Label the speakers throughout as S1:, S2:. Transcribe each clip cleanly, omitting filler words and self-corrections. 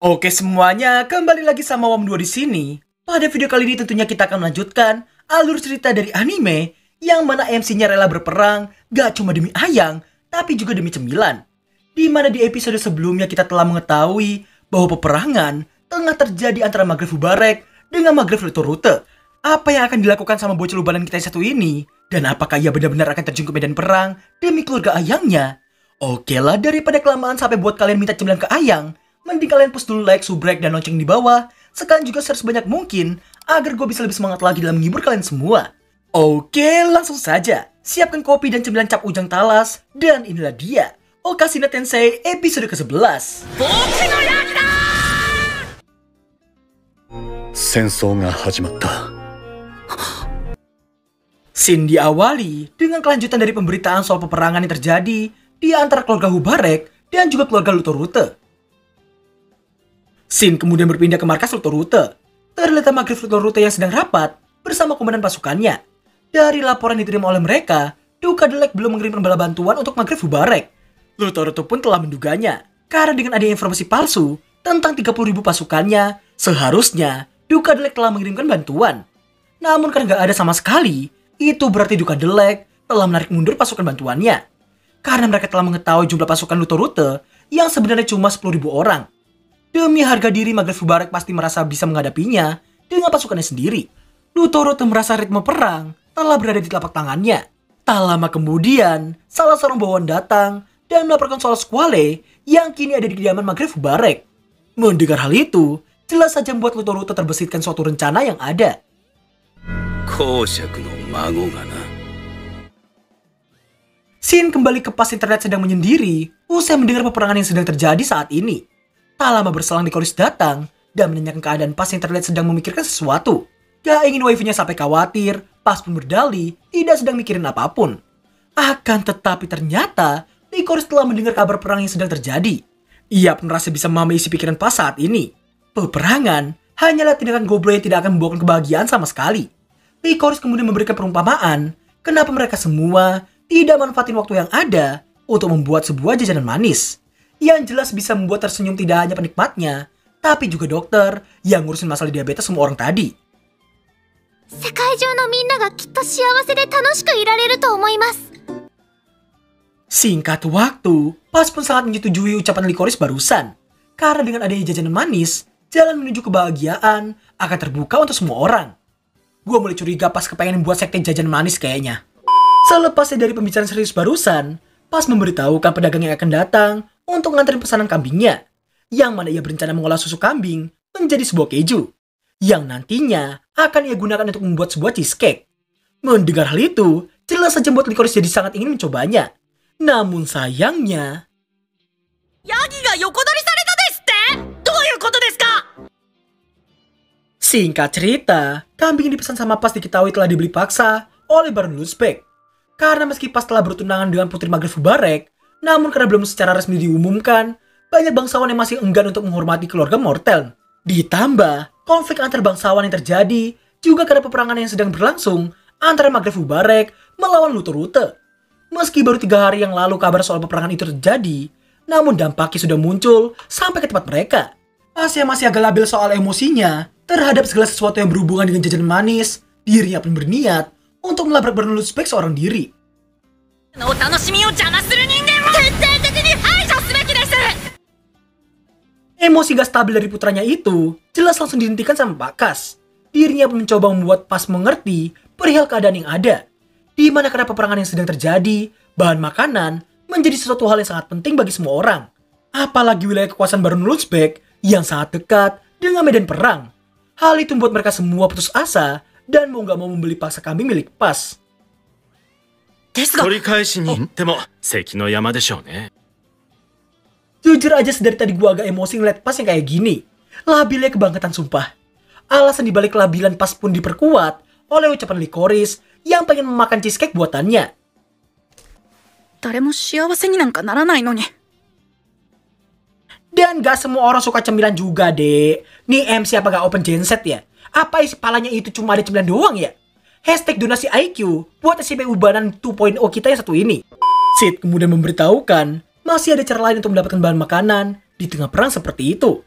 S1: Oke semuanya, kembali lagi sama Wam2 di sini. Pada video kali ini tentunya kita akan melanjutkan alur cerita dari anime yang mana MC-nya rela berperang gak cuma demi ayang, tapi juga demi cemilan. Di mana di episode sebelumnya kita telah mengetahui bahwa peperangan tengah terjadi antara Maghreb Fubarek dengan Maghreb Lutorute. Apa yang akan dilakukan sama bocil ubanan kita yang satu ini? Dan apakah ia benar-benar akan terjun ke medan perang demi keluarga ayangnya? Oke lah, daripada kelamaan sampai buat kalian minta cemilan ke ayang, mending kalian push dulu like, subrek, dan lonceng di bawah. Sekalian juga share sebanyak mungkin agar gue bisa lebih semangat lagi dalam menghibur kalian semua. Oke, langsung saja. Siapkan kopi dan cemilan cap ujang talas. Dan inilah dia, Okashina Tensei episode ke-11.
S2: 戦争が始まった。
S1: Scene diawali dengan kelanjutan dari pemberitaan soal peperangan yang terjadi di antara keluarga Fubarek dan juga keluarga Lutorute. Scene kemudian berpindah ke markas Lutorute. Terlihat Maghreb Lutorute yang sedang rapat bersama komandan pasukannya. Dari laporan diterima oleh mereka, Duka Delek belum mengirimkan bala bantuan untuk Maghreb Fubarek. Lutorute pun telah menduganya, karena dengan adanya informasi palsu tentang 30.000 pasukannya, seharusnya Duka Delek telah mengirimkan bantuan. Namun karena gak ada sama sekali, itu berarti Duka Delek telah menarik mundur pasukan bantuannya. Karena mereka telah mengetahui jumlah pasukan Lutorute yang sebenarnya cuma 10.000 orang. Demi harga diri, Maghreb Fubarek pasti merasa bisa menghadapinya dengan pasukannya sendiri. Lutorute merasa ritme perang telah berada di telapak tangannya. Tak lama kemudian, salah seorang bawahan datang dan melaporkan soal Squale yang kini ada di kediaman Maghreb Fubarek. Mendengar hal itu, jelas saja membuat Lutorute terbesitkan suatu rencana yang ada. Shin kembali ke pas internet sedang menyendiri usai mendengar peperangan yang sedang terjadi saat ini. Tak lama berselang Licorice datang dan menanyakan keadaan pas internet sedang memikirkan sesuatu. Gak ingin waifunya sampai khawatir, pas pun berdalih tidak sedang mikirin apapun. Akan tetapi ternyata Licorice telah mendengar kabar perang yang sedang terjadi. Ia pun merasa bisa memahami isi pikiran pas saat ini. Peperangan hanyalah tindakan goblok yang tidak akan membawakan kebahagiaan sama sekali. Licorice kemudian memberikan perumpamaan kenapa mereka semua tidak manfaatin waktu yang ada untuk membuat sebuah jajanan manis. Yang jelas bisa membuat tersenyum tidak hanya penikmatnya, tapi juga dokter yang ngurusin masalah diabetes semua orang tadi. Singkat waktu, Pas pun sangat menyetujui ucapan Licorice barusan. Karena dengan adanya jajanan manis, jalan menuju kebahagiaan akan terbuka untuk semua orang. Gue mulai curiga Pas kepengen buat sekte jajan manis kayaknya. Selepasnya dari pembicaraan serius barusan, Pas memberitahukan pedagang yang akan datang untuk nganterin pesanan kambingnya. Yang mana ia berencana mengolah susu kambing menjadi sebuah keju. Yang nantinya akan ia gunakan untuk membuat sebuah cheesecake. Mendengar hal itu, jelas saja membuat Licorice jadi sangat ingin mencobanya. Namun sayangnya... Singkat cerita, kambing yang dipesan sama Pas diketahui telah dibeli paksa oleh Baron Lulzbek. Karena meski Pas telah bertunangan dengan Putri Maghreb Fubarek, namun karena belum secara resmi diumumkan, banyak bangsawan yang masih enggan untuk menghormati keluarga Mortel. Ditambah, konflik antar bangsawan yang terjadi juga karena peperangan yang sedang berlangsung antara Maghreb Fubarek melawan Lutorute. Meski baru 3 hari yang lalu kabar soal peperangan itu terjadi, namun dampaknya sudah muncul sampai ke tempat mereka. Pas yang masih agak labil soal emosinya terhadap segala sesuatu yang berhubungan dengan jajanan manis, dirinya pun berniat untuk melabrak Baron Lulzbek seorang diri. Emosi gak stabil dari putranya itu jelas langsung dihentikan sama Pak Kas. Dirinya pun mencoba membuat Pas mengerti perihal keadaan yang ada. Di mana karena peperangan yang sedang terjadi, bahan makanan menjadi sesuatu hal yang sangat penting bagi semua orang. Apalagi wilayah kekuasaan Baron Lulzbek yang sangat dekat dengan medan perang. Hal itu membuat mereka semua putus asa dan mau gak mau membeli paksa kambing milik Pas. Jujur aja sedari tadi gua agak emosi ngeliat Pas yang kayak gini. Labilnya kebangetan sumpah. Alasan dibalik kelabilan Pas pun diperkuat oleh ucapan Licorice yang pengen memakan cheesecake buatannya. Dan gak semua orang suka cemilan juga, dek. Nih MC apa gak open genset ya? Apa isi palanya itu cuma ada cemilan doang ya? Hashtag donasi IQ buat SCP Ubanan 2.0 kita yang satu ini. Sid kemudian memberitahukan masih ada cara lain untuk mendapatkan bahan makanan di tengah perang seperti itu.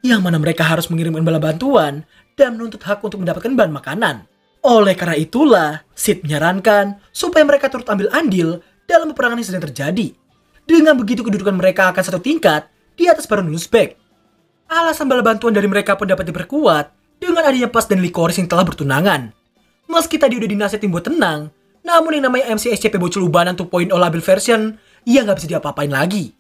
S1: yang mana mereka harus mengirimkan bala bantuan dan menuntut hak untuk mendapatkan bahan makanan. Oleh karena itulah, Sid menyarankan supaya mereka turut ambil andil dalam peperangan yang sedang terjadi. Dengan begitu kedudukan mereka akan satu tingkat di atas Baron Uzbek. Alasan bala bantuan dari mereka pun dapat diperkuat dengan adanya Pas dan Licorice yang telah bertunangan. Meski tadi udah dinasihatin buat tenang, namun yang namanya MC SCP Bocil Ubanan 2.0 labil version, ya nggak bisa diapa-apain lagi.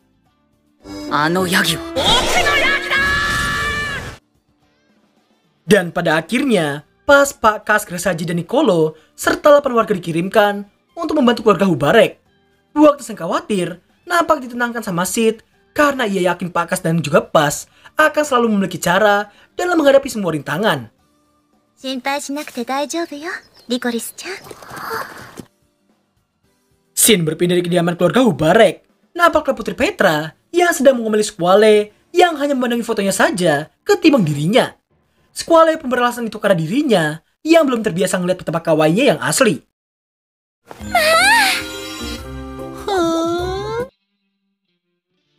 S1: Dan pada akhirnya, Pas, Pak Kas, Gresaji, dan Nicolo, serta 8 warga dikirimkan untuk membantu keluarga Hubarek. Waktu sang khawatir, nampak ditenangkan sama Sid karena ia yakin Pak Kas dan juga Pas akan selalu memiliki cara dalam menghadapi semua rintangan. Shin berpindah di kediaman keluarga Hubarek. Nampaklah Putri Petra yang sedang mengemili Squale yang hanya memandangi fotonya saja ketimbang dirinya. Squale pun beralasan itu karena dirinya yang belum terbiasa melihat betapa kawainya yang asli.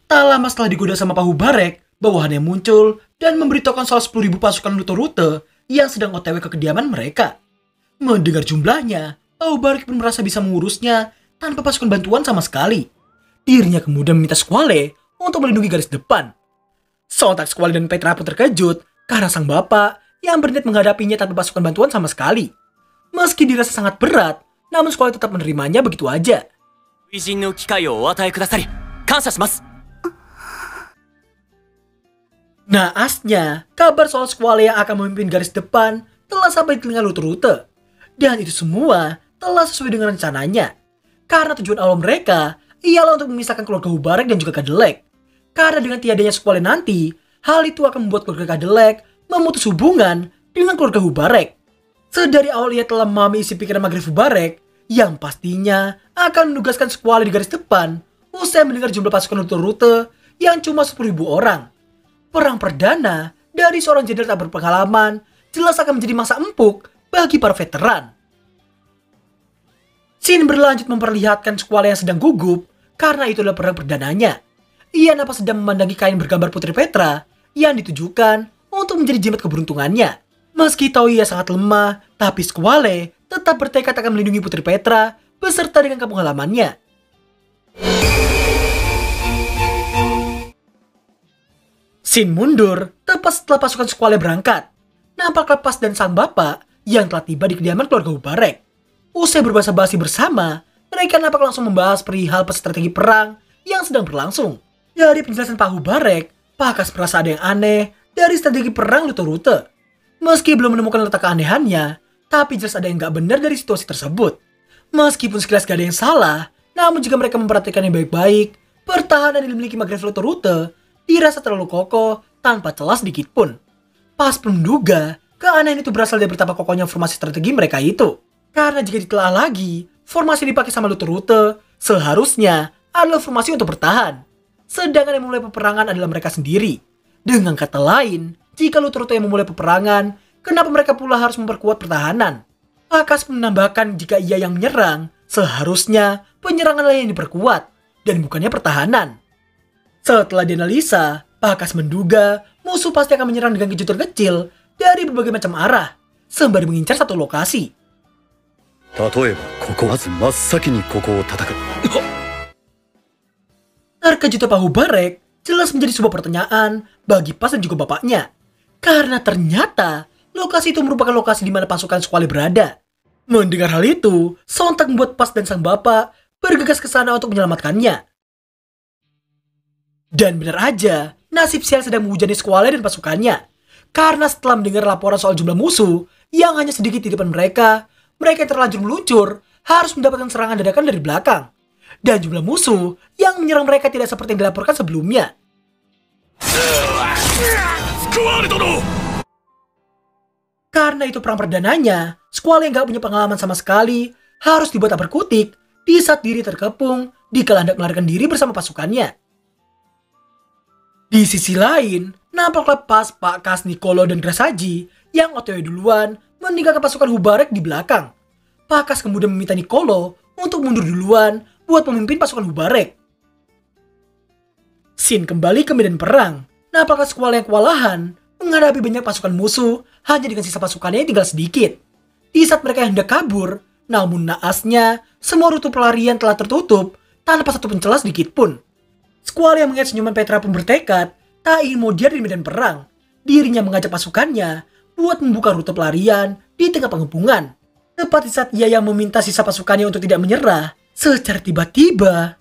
S1: Tak lama setelah digoda sama Pak Hubarek, bawahannya muncul dan memberitahukan soal 10.000 pasukan Luto-Rute yang sedang OTW ke kediaman mereka. Mendengar jumlahnya, Pak Hubarek pun merasa bisa mengurusnya tanpa pasukan bantuan sama sekali. Dirinya kemudian meminta Squale untuk melindungi garis depan. Sontak Squale dan Petra pun terkejut karena sang bapak yang berniat menghadapinya tanpa pasukan bantuan sama sekali. Meski dirasa sangat berat, namun Squale tetap menerimanya begitu aja. Naasnya, kabar soal Squale yang akan memimpin garis depan telah sampai di telinga Luto-Rute. Dan itu semua telah sesuai dengan rencananya. Karena tujuan awal mereka ialah untuk memisahkan keluarga Hubarek dan juga Kadelek. Karena dengan tiadanya Squale nanti, hal itu akan membuat keluarga Kadelek memutus hubungan dengan keluarga Hubarek. Sedari awal ia telah memahami isi pikiran Magreth Hubarek yang pastinya akan menugaskan Squale di garis depan usai mendengar jumlah pasukan Luto-Rute yang cuma 10.000 orang. Perang perdana dari seorang jenderal tak berpengalaman jelas akan menjadi masa empuk bagi para veteran. Shin berlanjut memperlihatkan Squale yang sedang gugup karena itu adalah perang perdananya. Ia nampak sedang memandangi kain bergambar Putri Petra yang ditujukan untuk menjadi jimat keberuntungannya. Meski tahu ia sangat lemah, tapi Squale tetap bertekad akan melindungi Putri Petra beserta dengan kampung halamannya. Shin mundur tepat setelah pasukan Squale berangkat. Nampak Pas dan sang bapak yang telah tiba di kediaman keluarga Hubarek. Usai berbahasa-basi bersama, mereka nampak langsung membahas perihal strategi perang yang sedang berlangsung. Dari penjelasan Pak Hubarek, Pak Kas merasa ada yang aneh dari strategi perang Luto-Rute. Meski belum menemukan letak keanehannya, tapi jelas ada yang gak benar dari situasi tersebut. Meskipun sekilas gak ada yang salah, namun jika mereka memperhatikan yang baik-baik, pertahanan yang dimiliki Magreth Luto-Rute dirasa terlalu kokoh tanpa celah sedikit pun. Pas pun menduga, keanehan itu berasal dari betapa kokohnya formasi strategi mereka itu. Karena jika ditelaah lagi, formasi yang dipakai sama Luto-Rute seharusnya adalah formasi untuk bertahan. Sedangkan yang memulai peperangan adalah mereka sendiri. Dengan kata lain, jika Luto-Rute yang memulai peperangan, kenapa mereka pula harus memperkuat pertahanan? Akas menambahkan jika ia yang menyerang, seharusnya penyeranganlah yang diperkuat, dan bukannya pertahanan. Setelah dianalisa, Pakas menduga musuh pasti akan menyerang dengan kejutan kecil dari berbagai macam arah, sembari mengincar satu lokasi. Terkejutnya Pak Hubarek jelas menjadi sebuah pertanyaan bagi Pas dan juga bapaknya. Karena ternyata lokasi itu merupakan lokasi di mana pasukan Squale berada. Mendengar hal itu, sontak membuat Pas dan sang bapak bergegas ke sana untuk menyelamatkannya. Dan benar aja, nasib sial sedang menghujani Squale dan pasukannya. Karena setelah mendengar laporan soal jumlah musuh yang hanya sedikit di depan mereka yang terlanjur meluncur harus mendapatkan serangan dadakan dari belakang. Dan jumlah musuh yang menyerang mereka tidak seperti yang dilaporkan sebelumnya. Karena itu perang perdananya, Squale yang gak punya pengalaman sama sekali harus dibuat tak berkutik di saat diri terkepung dikala hendak melarikan diri bersama pasukannya. Di sisi lain, nampaklah Pas, Pak Kas, Nicolo, dan Gresaji yang OTW duluan meninggalkan pasukan Hubarek di belakang. Pak Kas kemudian meminta Nicolo untuk mundur duluan buat memimpin pasukan Hubarek. Shin kembali ke medan perang Nampaknya Squall yang kewalahan menghadapi banyak pasukan musuh hanya dengan sisa pasukannya yang tinggal sedikit. Di saat mereka hendak kabur, namun naasnya semua rute pelarian telah tertutup tanpa satu pencelah sedikit pun. Squall yang melihat senyuman Petra pun bertekad tak ingin mau dia di medan perang. Dirinya mengajak pasukannya buat membuka rute pelarian di tengah pengepungan. Tepat di saat ia yang meminta sisa pasukannya untuk tidak menyerah, secara tiba-tiba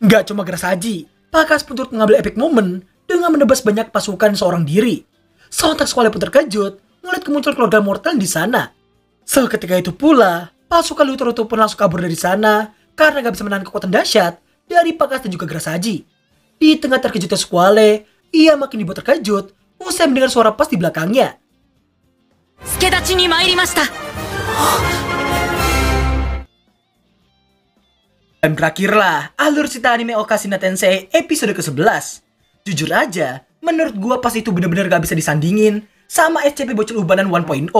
S1: nggak cuma Gerasaji, Pakas pun turut mengambil epic moment dengan menebas banyak pasukan seorang diri. Sontak Squall pun terkejut melihat kemunculan keluarga mortal di sana. Seketika itu pula, pasukan Luthor pun langsung kabur dari sana karena gak bisa menahan kekuatan dahsyat dari Pakas dan juga Gerasaji. Di tengah terkejutnya Squall, ia makin dibuat terkejut usai mendengar suara pas di belakangnya.
S3: Sukedachi ni mairimashita.
S1: Dan berakhirlah alur cerita anime Okashina Tensei episode ke-11. Jujur aja, menurut gua pas itu bener-bener gak bisa disandingin sama SCP Bocil Ubanan 1.0.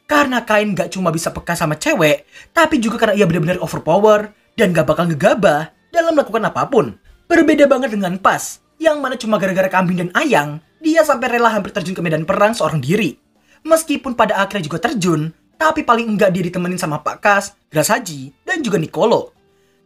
S1: Karena Kain gak cuma bisa peka sama cewek, tapi juga karena ia bener-bener overpower dan gak bakal gegabah dalam melakukan apapun. Berbeda banget dengan Pas, yang mana cuma gara-gara kambing dan ayang, dia sampai rela hampir terjun ke medan perang seorang diri. Meskipun pada akhirnya juga terjun, tapi paling enggak dia ditemenin sama Pakas, Gerasaji, dan juga Niccolo.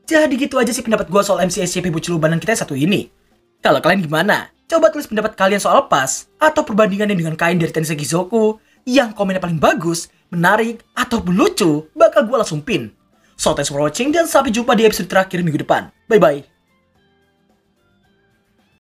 S1: Jadi gitu aja sih pendapat gue soal MC SCP Bocil Ubanan kita satu ini. Kalau kalian gimana? Coba tulis pendapat kalian soal Pas, atau perbandingannya dengan Kain dari Tensei Kizoku, yang komennya paling bagus, menarik, ataupun lucu, bakal gue langsung pin. So thanks for watching dan sampai jumpa di episode terakhir minggu depan. Bye bye.